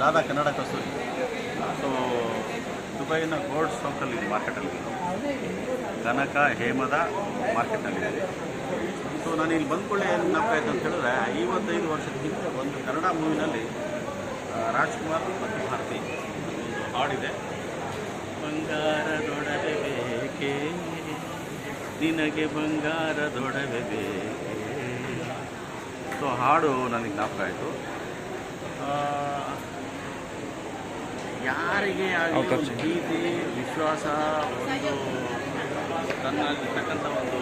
ದಾದಾ ಕನ್ನಡ ಕಸ್ತೂರಿ. So ದುಬೈನ gold ಸ್ಟಾಕಲ್ಲಿ ಮಾರ್ಕೆಟಲ್ಲಿ ಕನಕ ಹೇಮದ ಮಾರ್ಕೆಟ್ನಲ್ಲಿದೆ. So ನಾನು ಇಲ್ಲಿ ಬಂದ್ಕೊಳ್ಳಿ ಏನು ನೆನಪಾಯ್ತು ಅಂತ ಹೇಳಿದ್ರೆ 55 ವರ್ಷದ ಹಿಂದೆ ಒಂದು ಕನ್ನಡ ಮೂವಿನಲ್ಲಿ ರಾಜ್ಕುಮಾರ್ ಮತ್ತು ಭಾರತಿ ಒಂದು ಹಾಡಿದೆ, ಬಂಗಾರದೊಡವೆ ಬೇಕೆ ನಿನಗೆ ಬಂಗಾರದೊಡವೆ ಬೇಕೆ. ಸೊ ಹಾಡು ನನಗೆ ಜ್ಞಾಪಕ ಆಯಿತು. ಯಾರಿಗೆ ಆಗಲಿ ಒಂದು ಪ್ರೀತಿ ವಿಶ್ವಾಸ ಒಂದು ತನ್ನಲ್ಲಿರ್ತಕ್ಕಂಥ ಒಂದು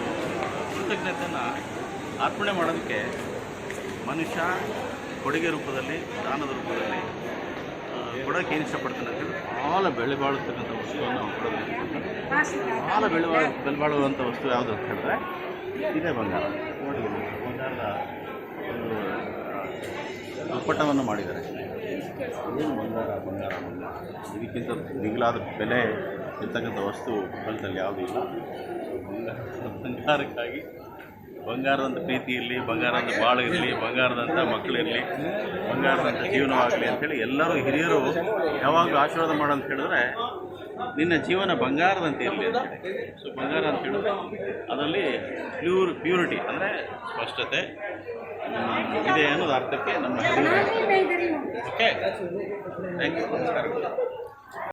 ಕೃತಜ್ಞತೆಯನ್ನು ಅರ್ಪಣೆ ಮಾಡೋದಕ್ಕೆ ಮನುಷ್ಯ ಕೊಡುಗೆ ರೂಪದಲ್ಲಿ ದಾನದ ರೂಪದಲ್ಲಿ ಕೊಡೋಕ್ಕೆ ಏನು ಇಷ್ಟಪಡ್ತಾನೆ ಅಂತೇಳಿ ಭಾಳ ಬೆಲೆ ಬಾಳುತ್ತಕ್ಕಂಥ ವಸ್ತುವನ್ನು ಕೊಡೋದು. ಭಾಳ ಬೆಲೆ ಬಾಳುವಂಥ ವಸ್ತು ಯಾವುದು ಅಂತ ಹೇಳಿದ್ರೆ ಇದೇ ಬಂಗಾರ. ನೋಡಿ, ಬಂಗಾರದ ಒಂದು ದುಪ್ಪಟ್ಟವನ್ನು ಮಾಡಿದ್ದಾರೆ. ಏನು ಬಂಗಾರ ಬಂಗಾರ ಬಂಗಾರ, ಇದಕ್ಕಿಂತ ದಿಗಿಲಾದ ಬೆಲೆ ಇರ್ತಕ್ಕಂಥ ವಸ್ತು ಪ್ರಪಂಚದಲ್ಲಿ ಯಾವುದೂ ಇಲ್ಲ. ಬಂಗಾರಕ್ಕಾಗಿ ಬಂಗಾರದಂಥ ಪ್ರೀತಿ ಇರಲಿ, ಬಂಗಾರದ ಬಾಳು ಇರಲಿ, ಬಂಗಾರದಂಥ ಮಕ್ಕಳಿರಲಿ, ಬಂಗಾರದಂಥ ಜೀವನವಾಗಲಿ ಅಂಥೇಳಿ ಎಲ್ಲರೂ ಹಿರಿಯರು ಯಾವಾಗಲೂ ಆಶೀರ್ವಾದ ಮಾಡೋಂತ ಹೇಳಿದ್ರೆ ನಿನ್ನ ಜೀವನ ಬಂಗಾರದಂತೆ ಇರಲಿ ಅಂತೇಳಿ. ಸೊ ಬಂಗಾರ ಅಂತ ಹೇಳಿದ್ರೆ ಅದರಲ್ಲಿ ಪ್ಯೂರಿಟಿ ಅಂದರೆ ಸ್ಪಷ್ಟತೆ ಇದೆ ಅನ್ನೋದು ಅರ್ಥಕ್ಕೆ ನಮ್ಮ ಹಿರಿಯರು. ಓಕೆ, ಥ್ಯಾಂಕ್ ಯು, ನಮಸ್ಕಾರ.